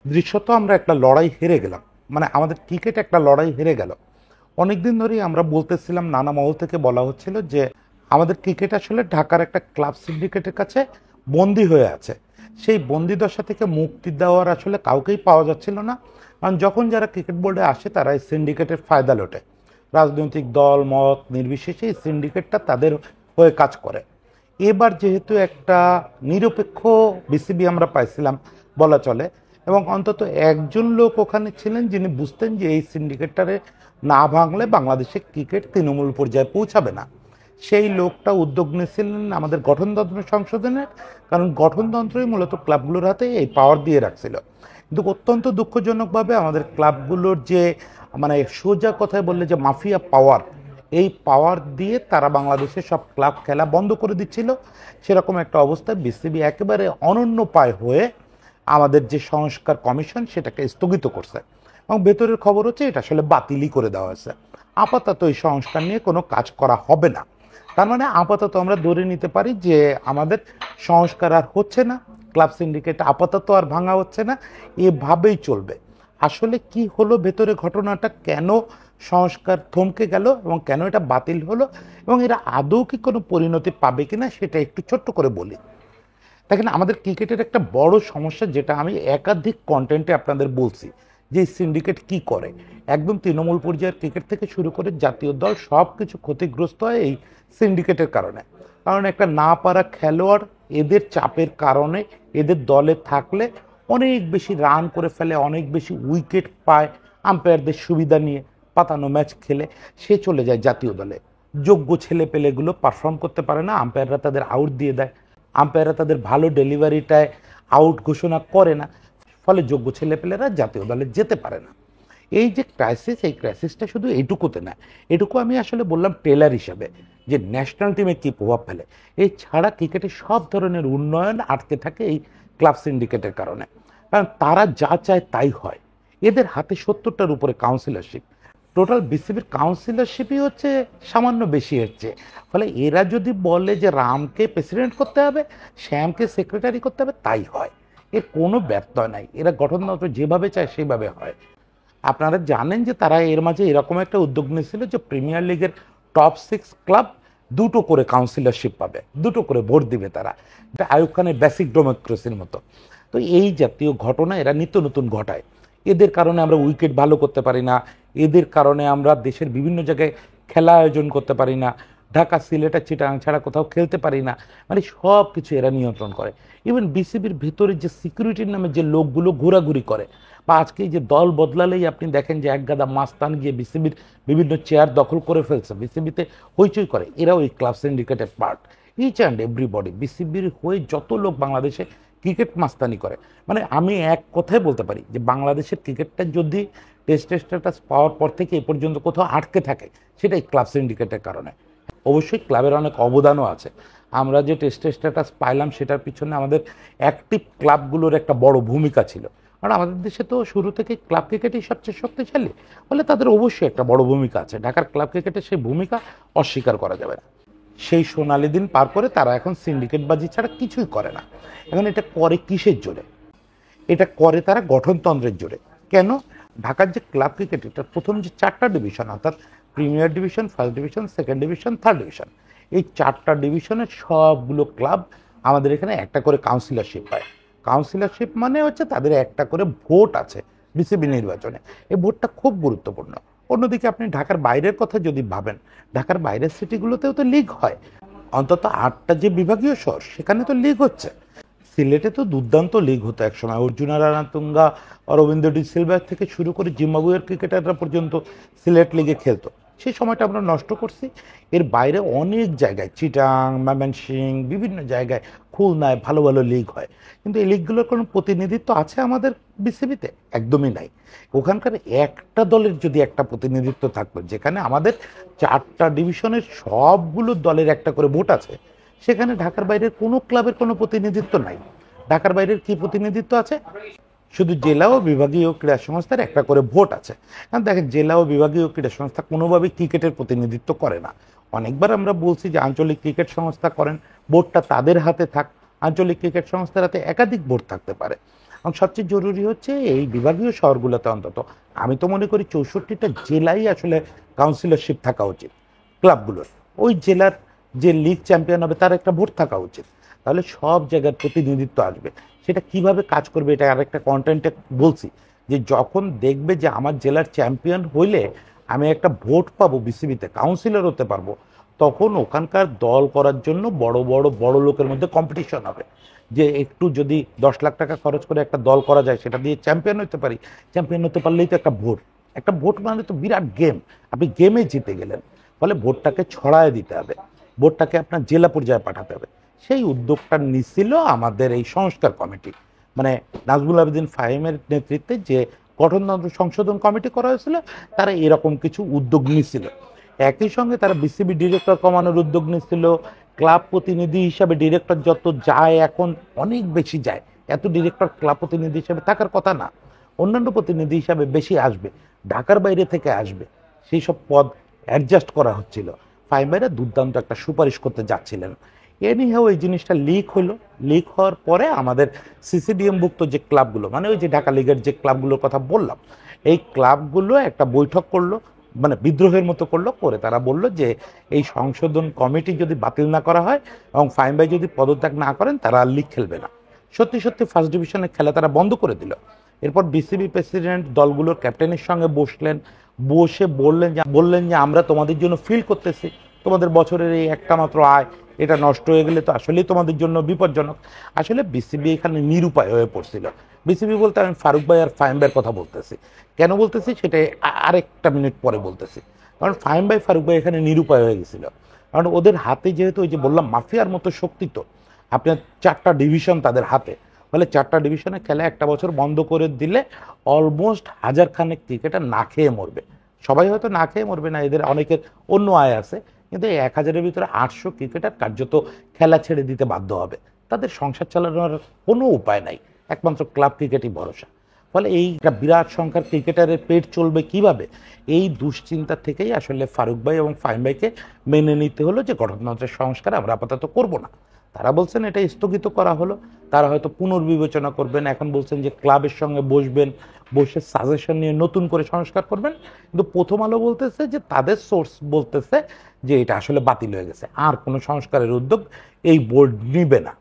দৃশ্যত আমরা একটা লড়াই হেরে গেলাম। মানে আমাদের ক্রিকেট একটা লড়াই হেরে গেল। অনেকদিন ধরেই আমরা বলতেছিলাম, নানা মহল থেকে বলা হচ্ছিল যে আমাদের ক্রিকেট আসলে ঢাকার একটা ক্লাব সিন্ডিকেটের কাছে বন্দী হয়ে আছে। সেই বন্দি দশা থেকে মুক্তি দেওয়ার আসলে কাউকেই পাওয়া যাচ্ছিল না। কারণ যখন যারা ক্রিকেট বোর্ডে আসে তারা এই সিন্ডিকেটের ফায়দা লোটে। রাজনৈতিক দল মত নির্বিশেষে এই সিন্ডিকেটটা তাদের হয়ে কাজ করে। এবার যেহেতু একটা নিরপেক্ষ বিসিবি আমরা পাইছিলাম বলা চলে, এবং অন্তত একজন লোক ওখানে ছিলেন যিনি বুঝতেন যে এই সিন্ডিকেটটারে না ভাঙলে বাংলাদেশের ক্রিকেট তৃণমূল পর্যায়ে পৌঁছাবে না। সেই লোকটা উদ্যোগ নিয়েছিলেন আমাদের গঠনতন্ত্র সংশোধনের, কারণ গঠনতন্ত্রই মূলত ক্লাবগুলোর হাতে এই পাওয়ার দিয়ে রাখছিল। কিন্তু অত্যন্ত দুঃখজনকভাবে আমাদের ক্লাবগুলোর যে মানে সোজা কথায় বললে যে মাফিয়া পাওয়ার, এই পাওয়ার দিয়ে তারা বাংলাদেশের সব ক্লাব খেলা বন্ধ করে দিচ্ছিল। সেরকম একটা অবস্থায় বিসিবি একেবারে অনন্য পায় হয়ে আমাদের যে সংস্কার কমিশন সেটাকে স্থগিত করছে, এবং ভেতরের খবর হচ্ছে এটা আসলে বাতিলই করে দেওয়া হয়েছে। আপাতত এই সংস্কার নিয়ে কোনো কাজ করা হবে না। তার মানে আপাতত আমরা ধরে নিতে পারি যে আমাদের সংস্কার আর হচ্ছে না, ক্লাব সিন্ডিকেট আপাতত আর ভাঙা হচ্ছে না, এভাবেই চলবে। আসলে কি হলো ভেতরে ঘটনাটা, কেন সংস্কার থমকে গেল এবং কেন এটা বাতিল হলো, এবং এরা আদৌ কি কোনো পরিণতি পাবে কিনা সেটা একটু ছোট্ট করে বলি। দেখেন, আমাদের ক্রিকেটের একটা বড় সমস্যা, যেটা আমি একাধিক কন্টেন্টে আপনাদের বলছি, যে সিন্ডিকেট কি করে। একদম তৃণমূল পর্যায়ের ক্রিকেট থেকে শুরু করে জাতীয় দল সব কিছু ক্ষতিগ্রস্ত হয় এই সিন্ডিকেটের কারণে। কারণ একটা না পারা খেলোয়াড় এদের চাপের কারণে এদের দলে থাকলে অনেক বেশি রান করে ফেলে, অনেক বেশি উইকেট পায়, আম্পায়ারদের সুবিধা নিয়ে পাতানো ম্যাচ খেলে সে চলে যায় জাতীয় দলে। যোগ্য ছেলে পেলেগুলো পারফর্ম করতে পারে না, আম্পায়াররা তাদের আউট দিয়ে দেয়, আম্পায়াররা তাদের ভালো ডেলিভারিটায় আউট ঘোষণা করে না, ফলে যোগ্য ছেলেপেলেরা জাতীয় দলে যেতে পারে না। এই যে ক্রাইসিস, এই ক্রাইসিসটা শুধু এইটুকুতে না, এটুকু আমি আসলে বললাম টেলার হিসাবে, যে ন্যাশনাল টিমে কী প্রভাব ফেলে। এই ছাড়া ক্রিকেটের সব ধরনের উন্নয়ন আটকে থাকে এই ক্লাব সিন্ডিকেটের কারণে। কারণ তারা যা চায় তাই হয়। এদের হাতে 70টার উপরে কাউন্সিলরশিপ, টোটাল বিসিবির কাউন্সিলরশিপই হচ্ছে সামান্য বেশি হচ্ছে। ফলে এরা যদি বলে যে রামকে প্রেসিডেন্ট করতে হবে, শ্যামকে সেক্রেটারি করতে হবে, তাই হয়। এর কোনো ব্যত্যয় নাই, এরা গঠনতন্ত্র যেভাবে চায় সেভাবে হয়। আপনারা জানেন যে তারা এর মাঝে এরকম একটা উদ্যোগ নিয়েছিল যে প্রিমিয়ার লিগের টপ 6 ক্লাব দুটো করে কাউন্সিলরশিপ পাবে, দুটো করে ভোট দিবে তারা। এটা আইয়ুব খানের বেসিক ডেমোক্রেসির মতো। তো এই জাতীয় ঘটনা এরা নিত্য নতুন ঘটায়। এদের কারণে আমরা উইকেট ভালো করতে পারি না, এদের কারণে আমরা দেশের বিভিন্ন জায়গায় খেলা আয়োজন করতে পারি না, ঢাকা সিলেট আর চিটাগাং ছাড়া কোথাও খেলতে পারি না। মানে সব কিছু এরা নিয়ন্ত্রণ করে। ইভেন বিসিবির ভেতরে যে সিকিউরিটির নামে যে লোকগুলো ঘোরাঘুরি করে, বা আজকে যে দল বদলালেই আপনি দেখেন যে এক গাদা মাস্তান গিয়ে বিসিবির বিভিন্ন চেয়ার দখল করে ফেলছে, বিসিবিতে হইচই করে, এরাও এই ক্লাব সিন্ডিকেটের পার্ট। ইচ অ্যান্ড এভরিবডি বিসিবির হয়ে যত লোক বাংলাদেশে ক্রিকেট মাস্তানি করে, মানে আমি এক কথায় বলতে পারি যে বাংলাদেশের ক্রিকেটটা যদি টেস্ট স্ট্যাটাস পাওয়ার পর থেকে এ পর্যন্ত কোথাও আটকে থাকে, সেটাই ক্লাব সিন্ডিকেটের কারণে। অবশ্যই ক্লাবের অনেক অবদানও আছে। আমরা যে টেস্ট স্ট্যাটাস পাইলাম সেটার পিছনে আমাদের অ্যাক্টিভ ক্লাবগুলোর একটা বড় ভূমিকা ছিল। কারণ আমাদের দেশে তো শুরু থেকে ক্লাব ক্রিকেটই সবচেয়ে শক্তিশালী, ফলে তাদের অবশ্যই একটা বড় ভূমিকা আছে। ঢাকার ক্লাব ক্রিকেটের সেই ভূমিকা অস্বীকার করা যাবে না। সেই সোনালি দিন পার করে তারা এখন সিন্ডিকেটবাজি ছাড়া কিছুই করে না। এখন এটা করে কিসের জোরে? এটা করে তারা গঠনতন্ত্রের জোরে। কেন? ঢাকার যে ক্লাব ক্রিকেট, এটার প্রথম যে 4টা ডিভিশন, অর্থাৎ premier division, first division, second division, third division, এই 4টা ডিভিশনের সবগুলো ক্লাব আমাদের এখানে একটা করে কাউন্সিলরশিপ পায়। কাউন্সিলরশিপ মানে হচ্ছে তাদের একটা করে ভোট আছে বিসিবি নির্বাচনে। এই ভোটটা খুব গুরুত্বপূর্ণ। অন্যদিকে আপনি ঢাকার বাইরের কথা যদি ভাবেন, ঢাকার বাইরের সিটিগুলোতেও তো লিগ হয়। অন্তত 8টা যে বিভাগীয় শহর, সেখানে তো লিগ হচ্ছে। সিলেটে তো দুর্দান্ত লিগ হতো একসময়, অর্জুনা রানাতুঙ্গা, অরবিন্দ ডি সিলভা থেকে শুরু করে জিম্বাবুয়ের ক্রিকেটাররা পর্যন্ত সিলেট লিগে খেলতো। সেই সময়টা আমরা নষ্ট করছি। এর বাইরে অনেক জায়গায়, চিটাং, ময়মনসিংহ, বিভিন্ন জায়গায়, খুলনায় ভালো ভালো লিগ হয়। কিন্তু এই লিগগুলোর কোনো প্রতিনিধিত্ব আছে আমাদের বিসিবিতে? একদমই নাই। ওখানকার একটা দলের যদি একটা প্রতিনিধিত্ব থাকতো, যেখানে আমাদের 4টা ডিভিশনের সবগুলো দলের একটা করে ভোট আছে, সেখানে ঢাকার বাইরের কোনো ক্লাবের কোনো প্রতিনিধিত্ব নাই। ঢাকার বাইরের কি প্রতিনিধিত্ব আছে? শুধু জেলা ও বিভাগীয় ক্রীড়া সংস্থার একটা করে ভোট আছে। কারণ দেখেন, জেলা ও বিভাগীয় ক্রীড়া সংস্থা কোনোভাবেই ক্রিকেটের প্রতিনিধিত্ব করে না। অনেকবার আমরা বলছি যে আঞ্চলিক ক্রিকেট সংস্থা করেন, ভোটটা তাদের হাতে থাক। আঞ্চলিক ক্রিকেট সংস্থার হাতে একাধিক ভোট থাকতে পারে। এবং সবচেয়ে জরুরি হচ্ছে এই বিভাগীয় শহরগুলোতে অন্তত আমি তো মনে করি 64টা জেলায় আসলে কাউন্সিলরশিপ থাকা উচিত ক্লাবগুলোর। ওই জেলার যে লিগ চ্যাম্পিয়ন হবে তার একটা ভোট থাকা উচিত, তাহলে সব জায়গার প্রতিনিধিত্ব আসবে। সেটা কিভাবে কাজ করবে এটা আরেকটা কন্টেন্টে বলছি, যে যখন দেখবে যে আমার জেলার চ্যাম্পিয়ন হইলে আমি একটা ভোট পাবো বিসিবিতে, কাউন্সিলর হতে পারবো, তখন ওখানকার দল করার জন্য বড় লোকের মধ্যে কম্পিটিশন হবে। যে একটু যদি 10 লাখ টাকা খরচ করে একটা দল করা যায়, সেটা দিয়ে চ্যাম্পিয়ন হতে পারি। চ্যাম্পিয়ন হতে পারলেই তো একটা ভোট, একটা ভোট মানে তো বিরাট গেম, আপনি গেমে জিতে গেলেন। ফলে ভোটটাকে ছড়ায় দিতে হবে, ভোটটাকে আপনার জেলা পর্যায়ে পাঠাতে হবে। সেই উদ্যোগটা নিছিল আমাদের এই সংস্কার কমিটি, মানে নাজমুল আবেদিন ফাহিমের নেতৃত্বে যে গঠনতন্ত্র সংশোধন কমিটি করা হয়েছিল, তারা এরকম কিছু উদ্যোগ নিছিল। একই সঙ্গে তারা বিসিবি ডিরেক্টর কমানোর উদ্যোগ নিচ্ছিল। ক্লাব প্রতিনিধি হিসাবে ডিরেক্টর যত যায় এখন অনেক বেশি যায়, এত ডিরেক্টর ক্লাব প্রতিনিধি হিসাবে থাকার কথা না, অন্যান্য প্রতিনিধি হিসাবে বেশি আসবে, ঢাকার বাইরে থেকে আসবে, সেই সব পদ অ্যাডজাস্ট করা হচ্ছিল। ফাইবারে দুর্দান্ত একটা সুপারিশ করতে যাচ্ছিলেন। এনিহাও এই জিনিসটা লিক হলো। লিক হওয়ার পরে আমাদের সিসিডিএমভুক্ত যে ক্লাবগুলো, মানে ওই যে ঢাকা লিগের যে ক্লাবগুলোর কথা বললাম, এই ক্লাবগুলো একটা বৈঠক করলো, মানে বিদ্রোহের মতো করলো, করে তারা বলল যে এই সংশোধন কমিটি যদি বাতিল না করা হয় এবং ফাহিম ভাই যদি পদত্যাগ না করেন, তারা আর লিগ খেলবে না। সত্যি সত্যি ফার্স্ট ডিভিশনের খেলা তারা বন্ধ করে দিল। এরপর বিসিবি প্রেসিডেন্ট দলগুলোর ক্যাপ্টেনের সঙ্গে বসলেন, বসে বললেন যে আমরা তোমাদের জন্য ফিল করতেছি, তোমাদের বছরের এই একটা মাত্র আয়, এটা নষ্ট হয়ে গেলে তো আসলেই তোমাদের জন্য বিপজ্জনক। আসলে বিসিবি এখানে নিরুপায় হয়ে পড়ছিল। বিসিবি বলতে আমি ফারুক ভাই আর ফাহিম ভাইয়ের কথা বলতেছি। কেন বলতেছি সেটা আরেকটা মিনিট পরে বলতেছি। কারণ ফাহিম ভাই ফারুক ভাই এখানে নিরুপায় হয়ে গেছিল। কারণ ওদের হাতে যেহেতু ওই যে বললাম মাফিয়ার মতো শক্তি, তো আপনার 4টা ডিভিশন তাদের হাতে, ফলে 4টা ডিভিশনে খেলা একটা বছর বন্ধ করে দিলে অলমোস্ট 1000 খানেক ক্রিকেটার না খেয়ে মরবে। সবাই হয়তো না খেয়ে মরবে না, এদের অনেকের অন্য আয় আছে, কিন্তু এই 1000-এর ভিতরে 800 ক্রিকেটার কার্যত খেলা ছেড়ে দিতে বাধ্য হবে। তাদের সংসার চালানোর কোনো উপায় নাই, একমাত্র ক্লাব ক্রিকেটই ভরসা। ফলে এই বিরাট সংখ্যার ক্রিকেটারের পেট চলবে কিভাবে, এই দুশ্চিন্তা থেকেই আসলে ফারুক ভাই এবং ফাহিম ভাইকে মেনে নিতে হলো যে গঠনতন্ত্রের সংস্কার আমরা আপাতত করব না। তারা বলছেন এটা স্থগিত করা হলো, তারা হয়তো পুনর্বিবেচনা করবেন। এখন বলছেন যে ক্লাবের সঙ্গে বসবেন, বসে সাজেশন নিয়ে নতুন করে সংস্কার করবেন। কিন্তু প্রথম আলো বলতেছে যে তাদের সোর্স বলতেছে যে এটা আসলে বাতিল হয়ে গেছে, আর কোনো সংস্কারের উদ্যোগ এই বোর্ড নিবে না।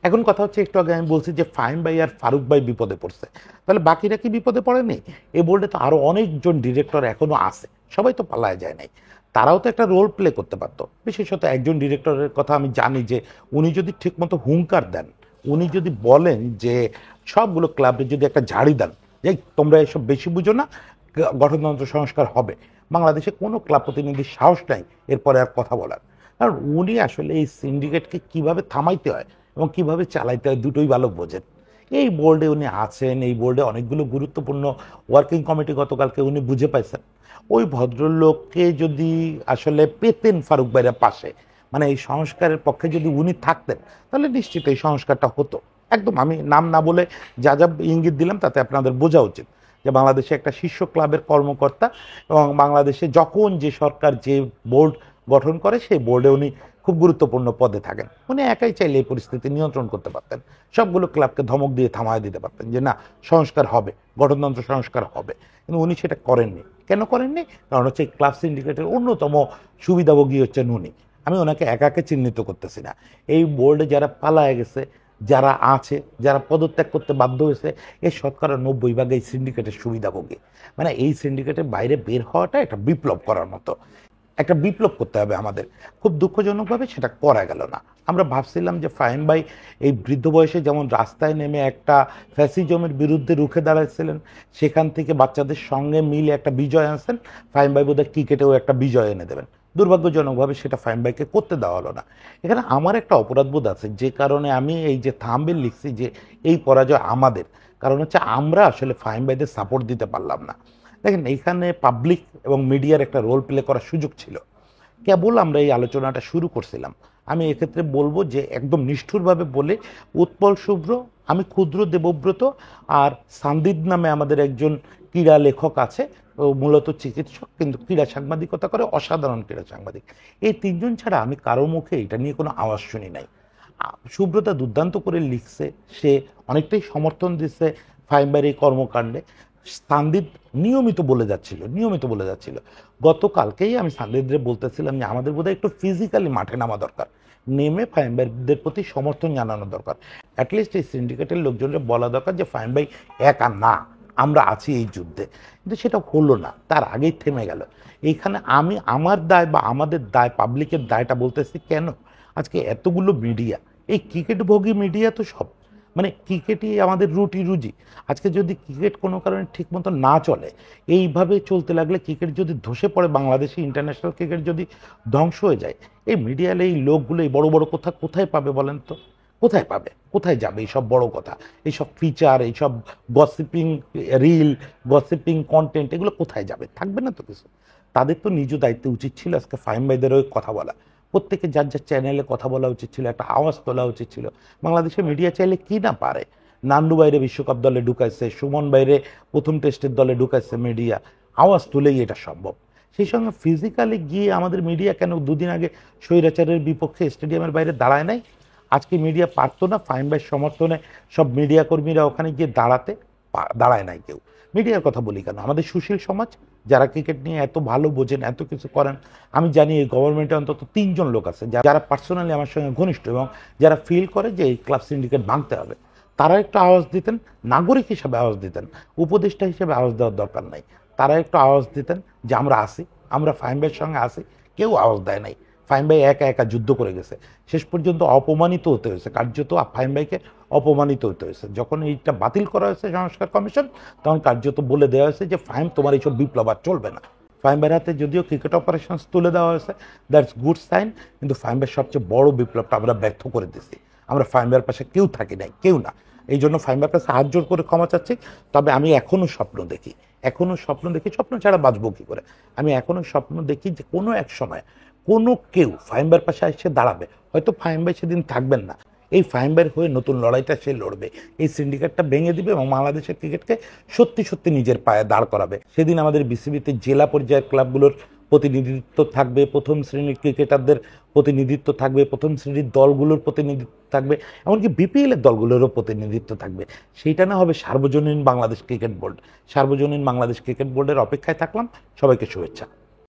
এখন কথা হচ্ছে, একটু আগে আমি বলছি যে ফাহিম ভাই আর ফারুক ভাই বিপদে পড়ছে, তাহলে বাকিরা কি বিপদে পড়েনি? এই বোর্ডে তো আরও অনেকজন ডিরেক্টর এখনও আছে, সবাই তো পালায় যায় নাই, তারাও তো একটা রোল প্লে করতে পারতো। বিশেষত একজন ডিরেক্টরের কথা আমি জানি যে উনি যদি ঠিকমতো হুঙ্কার দেন, উনি যদি বলেন যে সবগুলো ক্লাবে যদি একটা ঝাড়ি দেন যে তোমরা এসব বেশি বুঝো না, গঠনতন্ত্র সংস্কার হবে, বাংলাদেশে কোনো ক্লাব প্রতিনিধির সাহস নাই এরপরে আর কথা বলার। কারণ উনি আসলে এই সিন্ডিকেটকে কিভাবে থামাইতে হয় এবং কিভাবে চালাইতে হয় দুটোই ভালো বোঝেন। এই বোর্ডে উনি আছেন, এই বোর্ডে অনেকগুলো গুরুত্বপূর্ণ ওয়ার্কিং কমিটি গতকালকে উনি বুঝে পাইছেন। ওই ভদ্রলোককে যদি আসলে পেতেন ফারুক ভাইয়ের পাশে, মানে এই সংস্কারের পক্ষে যদি উনি থাকতেন, তাহলে নিশ্চিত এই সংস্কারটা হতো। একদম আমি নাম না বলে যা যা ইঙ্গিত দিলাম তাতে আপনাদের বোঝা উচিত যে বাংলাদেশে একটা শীর্ষ ক্লাবের কর্মকর্তা, এবং বাংলাদেশে যখন যে সরকার যে বোর্ড গঠন করে সেই বোর্ডে উনি খুব গুরুত্বপূর্ণ পদে থাকেন। উনি একাই চাইলে এই পরিস্থিতি নিয়ন্ত্রণ করতে পারতেন, সবগুলো ক্লাবকে ধমক দিয়ে থামায় দিতে পারতেন যে না, সংস্কার হবে, গঠনতন্ত্র সংস্কার হবে। কিন্তু উনি সেটা করেননি। কেন করেননি? কারণ হচ্ছে ক্লাব সিন্ডিকেটের অন্যতম সুবিধাভোগী হচ্ছেন উনি। আমি ওনাকে একাকে চিহ্নিত করতেছি না। এই বোর্ডে যারা পালায় গেছে, যারা আছে, যারা পদত্যাগ করতে বাধ্য হয়েছে, এর শতকরা 90% এই সিন্ডিকেটের সুবিধাভোগী। মানে এই সিন্ডিকেটের বাইরে বের হওয়াটা একটা বিপ্লব করার মতো, একটা বিপ্লব করতে হবে আমাদের। খুব দুঃখজনকভাবে সেটা করা গেল না। আমরা ভাবছিলাম যে ফাহিম ভাই এই বৃদ্ধ বয়সে যেমন রাস্তায় নেমে একটা ফ্যাসিজমের বিরুদ্ধে রুখে দাঁড়াচ্ছিলেন, সেখান থেকে বাচ্চাদের সঙ্গে মিলে একটা বিজয় আনছেন, ফাহিম ভাই বোধহয় ক্রিকেটেও একটা বিজয় এনে দেবেন। দুর্ভাগ্যজনকভাবে সেটা ফাহিম ভাইকে করতে দেওয়া হলো না। এখানে আমার একটা অপরাধবোধ আছে, যে কারণে আমি এই যে থাম্বনেল লিখছি যে এই পরাজয় আমাদের, কারণ হচ্ছে আমরা আসলে ফাহিম ভাইদের সাপোর্ট দিতে পারলাম না। দেখেন, এইখানে পাবলিক এবং মিডিয়ার একটা রোল প্লে করার সুযোগ ছিল। কেবল আমরা এই আলোচনাটা শুরু করছিলাম। আমি এক্ষেত্রে বলবো যে একদম নিষ্ঠুরভাবে বলে, উৎপল শুভ্র, আমি ক্ষুদ্র দেবব্রত, আর সান্দিদ নামে আমাদের একজন ক্রীড়া লেখক আছে, ও মূলত চিকিৎসক কিন্তু ক্রীড়া সাংবাদিকতা করে, অসাধারণ ক্রীড়া সাংবাদিক। এই তিনজন ছাড়া আমি কারো মুখে এটা নিয়ে কোনো আওয়াজ শুনি নাই। সুব্রতা দুর্দান্ত করে লিখছে, সে অনেকটাই সমর্থন দিচ্ছে ফাহিমের এই কর্মকাণ্ডে। সানজিদ নিয়মিত বলে যাচ্ছিল। গতকালকেই আমি সানজিদরে বলতেছিলাম যে আমাদের বোধহয় একটু ফিজিক্যালি মাঠে নামা দরকার, নেমে ফাহিম ভাইদের প্রতি সমর্থন জানানো দরকার। অ্যাটলিস্ট এই সিন্ডিকেটের লোকজনকে বলা দরকার যে ফাহিম ভাই একা না, আমরা আছি এই যুদ্ধে। কিন্তু সেটা হলো না, তার আগেই থেমে গেল। এইখানে আমি আমার দায় বা আমাদের দায়, পাবলিকের দায়টা বলতেছি কেন, আজকে এতগুলো মিডিয়া, এই ক্রিকেটভোগী মিডিয়া তো সব, মানে ক্রিকেটই আমাদের রুটি রুজি। আজকে যদি ক্রিকেট কোনো কারণে ঠিক মতো না চলে, এইভাবে চলতে লাগলে ক্রিকেট যদি ধসে পড়ে, বাংলাদেশি ইন্টারন্যাশনাল ক্রিকেট যদি ধ্বংস হয়ে যায়, এই মিডিয়ার এই লোকগুলো এই বড় বড় কথা কোথায় পাবে বলেন তো? কোথায় পাবে, কোথায় যাবে এইসব বড় কথা, এইসব ফিচার, এইসব গসিপিং রিল, গসিপিং কন্টেন্ট, এগুলো কোথায় যাবে? থাকবে না তো কিছু। তাদের তো নিজ দায়িত্বে উচিত ছিল আজকে ফাহিম ভাইদের ওই কথা বলা, প্রত্যেকে যার যার চ্যানেলে কথা বলা উচিত ছিল, একটা আওয়াজ তোলা উচিত ছিল। বাংলাদেশের মিডিয়া চাইলে কি না পারে, নান্ডু বাইরে বিশ্বকাপ দলে ঢুকাইছে, সুমন বাইরে প্রথম টেস্টের দলে ঢুকাইছে মিডিয়া, আওয়াজ তুলেই এটা সম্ভব। সেই সঙ্গে ফিজিক্যালি গিয়ে আমাদের মিডিয়া কেন দুদিন আগে স্বৈরাচারের বিপক্ষে স্টেডিয়ামের বাইরে দাঁড়ায় নাই? আজকে মিডিয়া পারতো না ফাহিম ভাইয়ের সমর্থনে সব মিডিয়া কর্মীরা ওখানে গিয়ে দাঁড়ায় নাই কেউ। মিডিয়ার কথা বলি কেন, আমাদের সুশীল সমাজ যারা ক্রিকেট নিয়ে এত ভালো বোঝেন, এত কিছু করেন, আমি জানি এই গভর্নমেন্টে অন্তত 3জন লোক আছে যারা পার্সোনালি আমার সঙ্গে ঘনিষ্ঠ এবং যারা ফিল করে যে এই ক্লাব সিন্ডিকেট ভাঙতে হবে। তারা একটু আওয়াজ দিতেন, নাগরিক হিসেবে আওয়াজ দিতেন, উপদেষ্টা হিসেবে আওয়াজ দেওয়ার দরকার নাই। তারা একটু আওয়াজ দিতেন যে আমরা আসি, আমরা ফাহিম ভাইয়ের সঙ্গে আসি। কেউ আওয়াজ দেয় নাই। ফাহিম ভাই একা একা যুদ্ধ করে গেছে, শেষ পর্যন্ত অপমানিত হতে হয়েছে, কার্যত ফাহিম ভাইকে অপমানিত হতে হয়েছে। যখন এইটা বাতিল করা হয়েছে সংস্কার কমিশন, তখন কার্যত বলে দেওয়া হয়েছে যে ফাহিম, তোমার এইসব বিপ্লব আর চলবে না। ফাহিম ভাইয়ের হাতে যদিও ক্রিকেট অপারেশনস তুলে দেওয়া হয়েছে, দ্যাটস গুড সাইন, কিন্তু ফাহিম ভাইয়ের সবচেয়ে বড় বিপ্লবটা আমরা ব্যর্থ করে দিচ্ছি। আমরা ফাহিম ভাইয়ের পাশে কেউ থাকি নাই, কেউ না। এই জন্য ফাহিম ভাইয়ের কাছে হাত জোর করে ক্ষমা চাচ্ছি। তবে আমি এখনও স্বপ্ন দেখি, স্বপ্ন ছাড়া বাঁচবো কী করে। আমি এখনও স্বপ্ন দেখি যে কোনো এক সময় কোনো কেউ ফাহিম ভাইয়ের পাশে এসে দাঁড়াবে। হয়তো ফাহিম ভাই সেদিন থাকবেন না, এই ফাহিম ভাইয়ের হয়ে নতুন লড়াইটা সে লড়বে, এই সিন্ডিকেটটা ভেঙে দিবে এবং বাংলাদেশের ক্রিকেটকে সত্যি সত্যি নিজের পায়ে দাঁড় করাবে। সেদিন আমাদের বিসিবিতে জেলা পর্যায়ের ক্লাবগুলোর প্রতিনিধিত্ব থাকবে, প্রথম শ্রেণীর ক্রিকেটারদের প্রতিনিধিত্ব থাকবে, প্রথম শ্রেণীর দলগুলোর প্রতিনিধিত্ব থাকবে, এমনকি বিপিএলের দলগুলোরও প্রতিনিধিত্ব থাকবে। সেইটা না হবে সার্বজনীন বাংলাদেশ ক্রিকেট বোর্ড। সার্বজনীন বাংলাদেশ ক্রিকেট বোর্ডের অপেক্ষায় থাকলাম। সবাইকে শুভেচ্ছা।